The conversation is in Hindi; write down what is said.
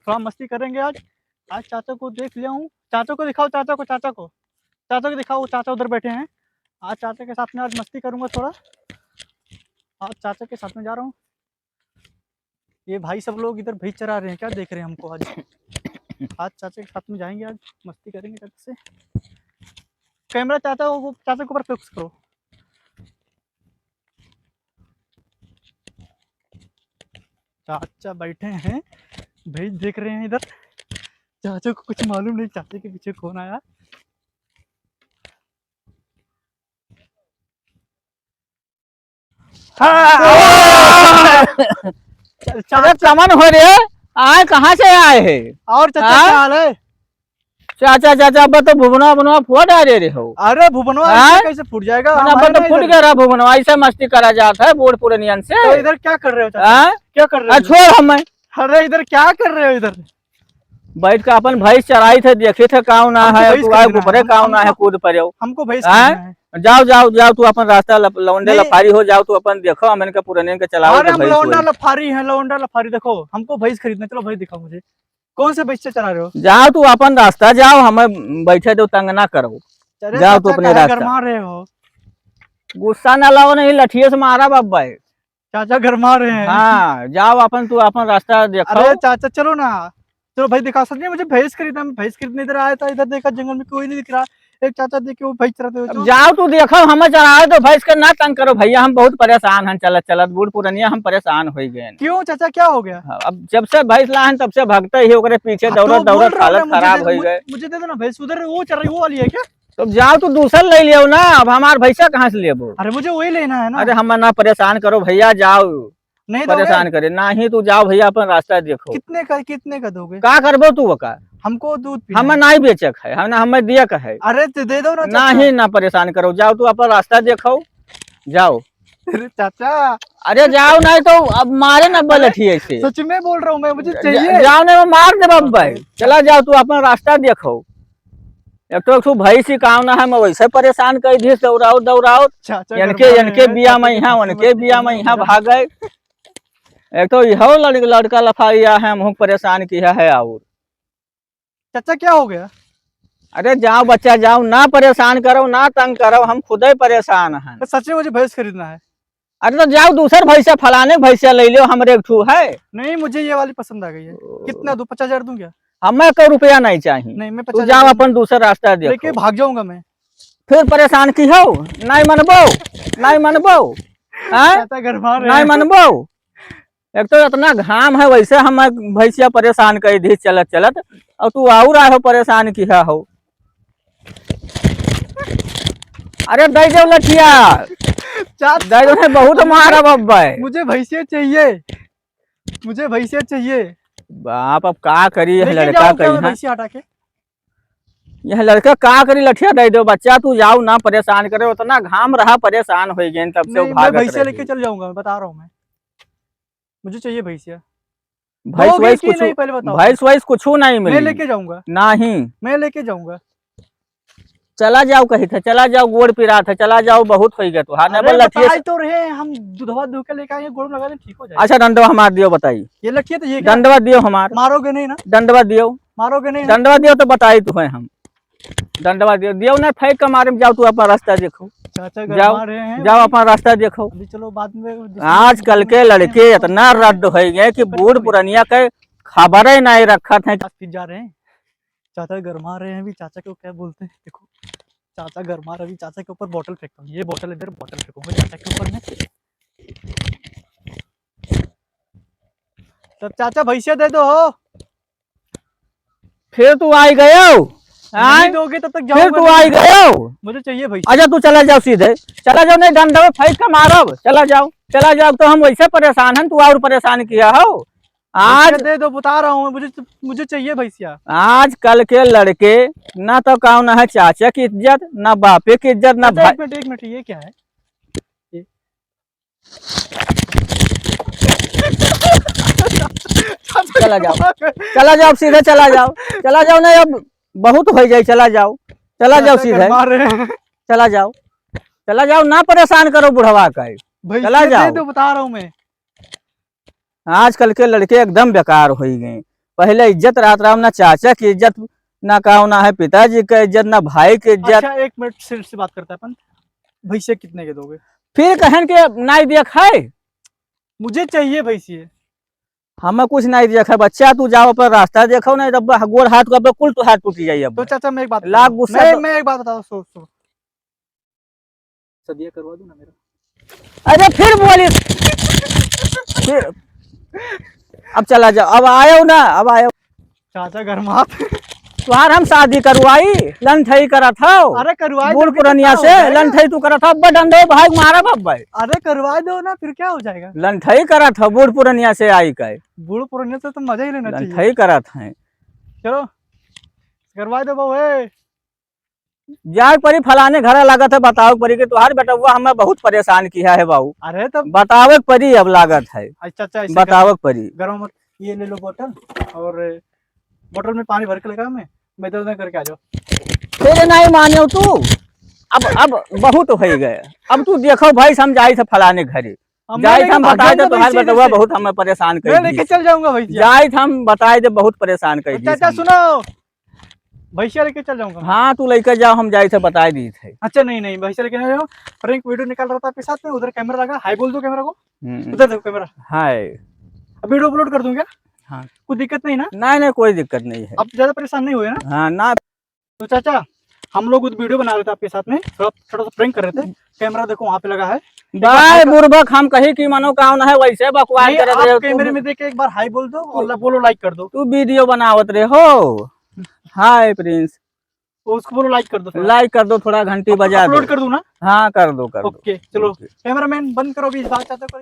थोड़ा मस्ती करेंगे आज। आज चाचा को देख लिया हूँ। चाचा को दिखाओ, चाचा को दिखाओ, चाचा उधर बैठे हैं। आज चाचा के साथ में आज मस्ती करूंगा थोड़ा। आज चाचा के साथ में जा रहा हूँ। ये भाई सब लोग इधर भैंस चरा रहे हैं, क्या देख रहे हैं हमको आज। आज चाचा के साथ में जाएंगे, आज मस्ती करेंगे चाचा से। कैमरा चाचा के ऊपर फोकस करो। चाचा बैठे हैं, भैंस देख रहे हैं इधर। चाचा को कुछ मालूम नहीं चाचा के पीछे कौन आया। चाचा कमन हो रहे आए, कहाँ से आए है? और चाचा क्या हाल है? चाचा चाचा अब तो भुवनवा बनवा फुआ डाले रहे हो। अरे भुवनवा कैसे फूट जाएगा? अब तो फूट गया भुवनवा, ऐसे मस्ती करा जाता है बूढ़ पुरानियन से। तो इधर क्या कर रहे हो चाचा? क्या कर रहे हो? छोड़ हमें। अरे इधर क्या कर रहे हो? इधर बैठ के अपन भैंस चराई थे, देखे थे काउ ना है, तू आए ऊपरे काउ ना है, कूद पड़े हो। हमको भैंस जाओ जाओ जाओ, तू अपन रास्ता लौंडे लफारी हो जाओ, तू अपन देखो हमन के पुराने के चलाओ। अरे हम लौंडा लफारी है, लौंडा लफारी। देखो हमको भैंस खरीदना, चलो भैंस दिखाओ मुझे। कौन से भैंस से चला रहे हो? जाओ तू अपन रास्ता जाओ, हमें बैठे दो, तंग ना करो। जाओ तू अपने रास्ता। गरमा रहे हो? गुस्सा न लाओ, नहीं लठिए से मारा बाबा। चाचा गरमा रहे हैं। हाँ जाओ अपन, तू अपन रास्ता देखो। अरे चाचा चलो ना, चलो भाई दिखा। सच में मुझे भैंस खरीदना, भैंस खरीदने इधर आया था। इधर देखा जंगल में कोई नहीं दिख रहा। एक चाचा देखे वो भैंस चराते हुए। जाओ तू देखो, हमें चढ़ाए तो भैंस के ना तंग करो भैया, हम बहुत परेशान हैं। चलत चलत बूढ़ पुरानिया हम परेशान हो गए। क्यों चाचा, क्या हो गया? अब जब से भैंस ला तब से भगते ही ओकरे पीछे दौड़त दौड़त हालत खराब हो गए। मुझे दे दो ना भैंस, उधर वो चल रही, वो वाली है क्या? तो जाओ तू दूसर ले लियो ना, अब हमार भैंसा कहाँ से लेबो? अरे मुझे वही लेना है ना। अरे हम ना परेशान करो भैया, जाओ। नहीं परेशान करे ना ही, तू जाओ भैया अपन रास्ता देखो। कितने का दोगे? का करबो तू का? हमको दूध हमें नहीं बेचक है, हमें दिया का है। अरे दे दो ना ही ना परेशान करो, जाओ तू अपन रास्ता देखो, जाओ। अरे चाचा अरे जाओ, नहीं तो अब मारे ना लठिए से। सच में बोल रहा हूँ मैं, मुझे चाहिए। जाओ नहीं मार दे बाबा। चला जाओ तू अपन रास्ता देखो। एक तो भैंस ही काम ना है, मैं वैसे परेशान कर दी, दौड़ाओ दौड़ाओ, इनके बिया में यहाँ, उनके बिया में यहाँ भाग गए। एक तो यह लड़का लफारिया है, हम परेशान किया है। और चाचा क्या हो गया? अरे जाओ बच्चा जाओ, ना परेशान करो, ना तंग करो, हम खुद ही परेशान हैं। सच में मुझे भैंस खरीदना है। अरे तो जाओ दूसर भैंसा, फलाने भैंसा ले लो, हमारे एक ठू है। नहीं मुझे ये वाली पसंद आ गई है। कितना दूं? 50,000 दूं क्या? हमें कोई रुपया नहीं चाहिए। नहीं मैं तू जाओ अपन दूसरा रास्ता देखो। लेके भाग जाऊंगा मैं। फिर परेशान की हो? नहीं मनबो, नहीं मनबो, नहीं मनबो। एक तो इतना घाम है, वैसे हम भैंसिया परेशान कर दी चलत चलत, और तू और आए हो परेशान किया हो। अरे दे दो लठिया, दे दो, बहुत मारा बाबा। मुझे भैंसिया चाहिए, मुझे भैंसिया चाहिए। बाप अब का करी, यह लड़का कही हटा के, यह लड़का का करी, लठिया दे दो बच्चा, तू जाओ ना परेशान करे। उतना घाम रहा, परेशान हो गए, तब से भाग। भैंसिया लेके चल जाऊंगा, मैं बता रहा हूँ। मैं मुझे चाहिए भैंसिया। भैंस वैस कुछ, भैंस वैस कुछ नहीं मिले। मैं लेके जाऊंगा। नहीं मैं लेके जाऊंगा। चला जाओ कहीं थे, चला जाओ, गोड़ पिरा था, चला जाओ, बहुत हो गया। तो हाँ तो रहे हम दूधवा दूध के लेके आएंगे, गोड़ लगा दें, ठीक हो जाएगा। अच्छा दंडवा हमार दियो, बताइए। ये लठिया तो ये दंडवा दियो हमार। मारोगे नहीं ना? दंडवा दियो, मारोगे नहीं? दंडवा दियो तो बताई तू है हम। दंडवा दियो, दियो ना फेंक के मारे। जाओ तू अपन रास्ता देखो, जाओ जाओ अपन रास्ता देखो। चलो बाद में। आजकल के लड़के इतना रद्द हो गए कि बूढ़ पुरानिया के खबर ही नहीं रखा थे। जा रहे हैं, चाचा गरमा रहे हैं। अभी चाचा को क्या बोलते हैं देखो, चाचा गरमा रहे। अभी चाचा के ऊपर बोतल फेंकता हूँ। ये बोतल इधर, बोतल फेंकूंगा चाचा के ऊपर में। तब चाचा भैंसिया दे दो। फिर तू आई गयो, नहीं दोगे तब तक जाऊंगा। फिर तू आई गयो, मुझे चाहिए भैंसिया। अच्छा तू चला जाओ, सीधे चला जाओ, नहीं डंडा फेंक के मारो। चला जाओ, चला जाओ। तो हम वैसे परेशान हैं, तू और परेशान किया हो। आज दे दो, बता रहा हूँ, मुझे चाहिए भैंसिया। आज कल के लड़के ना तो कौन ना है चाचा की इज्जत, ना बापे की इज्जत, ना भाई। एक मिनट ये क्या है? चला जाओ, चला जाओ, सीधे चला जाओ, चला जाओ। नहीं अब बहुत हो जाए, चला जाओ, चला जाओ सीधे, चला जाओ, चला जाओ, ना परेशान करो बुढ़वा का। चला जाओ, बता रहा हूँ मैं। आजकल के लड़के एकदम बेकार हो गए। पहले इज्जत रात राम, ना चाचा की इज्जत, ना का ना है पिताजी की इज्जत, ना भाई की इज्जत। अच्छा 1 मिनट से बात करते हैं अपन। भैंसे कितने के दोगे? फिर कहन के नहीं देख है, मुझे चाहिए भैंसे। हमें कुछ नहीं देख है बच्चा, तू जाओ पर रास्ता देखो, नहीं तब गोड़ हाथ का कुल तो हाथ टूट जाइए। तो चाचा मैं एक बात लाख बताऊं, गुस्सा तो- मैं एक बात बताओ, सो सदिया करवा दूं ना मेरा? अरे फिर बोली फिर, अब चला जाओ, अब आयो ना, अब आयो। चाचा घर मात। तुहार हम शादी करवाई, लंठई करा था अरे करवाई बूढ़ दो, फिर पुरनिया क्या हो से, जाएगा? लंठई तू करा था, अब डंडो भाई मारा बाबा। अरे करवा दो ना, फिर क्या हो जाएगा? लंठई करा था बूढ़ पुरनिया से आई का, बूढ़ पुराने से तो मजा ही लेना चाहिए। लंठई करा था। चलो करवा दो बहू है। जाग परी फलाने घर लागत है, बताओ परी के तुहार बेटवा हमें बहुत परेशान किया है बाबू, अरे तब बतावे परी अब लागत है, चाचा ऐसे बतावे परी। गरम मत, ये ले लो बोतल, और बोतल में पानी भर के लगा, मैं इधर उधर करके आ जाओ। फिर नहीं माने तू, अब बहुत हो गए, अब तू देखो भाई समझाई थे फलाने घरे, अब जाए मैं हम भाग बताए थे जाऊंगा तुहार भैंसे बेटवा जैसे। बहुत हमें परेशान मैं कर लेके दी, चल जाऊंगा भैया। जाए हम बताए थे बहुत परेशान कर दी। चाचा सुनो, भैया लेके चल जाऊंगा। हाँ तू लेकर जाओ, हम जाए थे बताए दी थे। अच्छा नहीं नहीं, भैया लेके नहीं जाओ। प्रैंक वीडियो निकाल रहा था आपके साथ में, उधर कैमरा लगा, हाई बोल दो कैमरा को, उधर देखो कैमरा। हाय अब वीडियो अपलोड कर दूं क्या? हाँ, कोई दिक्कत नहीं ना? नहीं नहीं कोई दिक्कत नहीं है। आप ज्यादा परेशान नहीं हुए ना? हाँ ना, तो चाचा हम लोग वीडियो बना रहे थे आपके साथ में, थोड़ा छोटा सा प्रैंक कर रहे थे, कैमरा देखो वहाँ पे लगा है। भाई बुर्बक हम कहीं की मनोकामना है वैसे बकवास नहीं, करत आप रहे हो कैमरे तू, में देख के एक बार हाई बोल दो और बोलो लाइक कर दो। तू वीडियो बनावत रहे हो। हाय प्रिंस, उसको बोलो लाइक कर दो, लाइक कर दो, थोड़ा घंटी बजा दो। अपलोड कर दूं ना? हाँ कर दो कर दो। ओके चलो कैमरामैन बंद करो अभी इस बात चाचा को।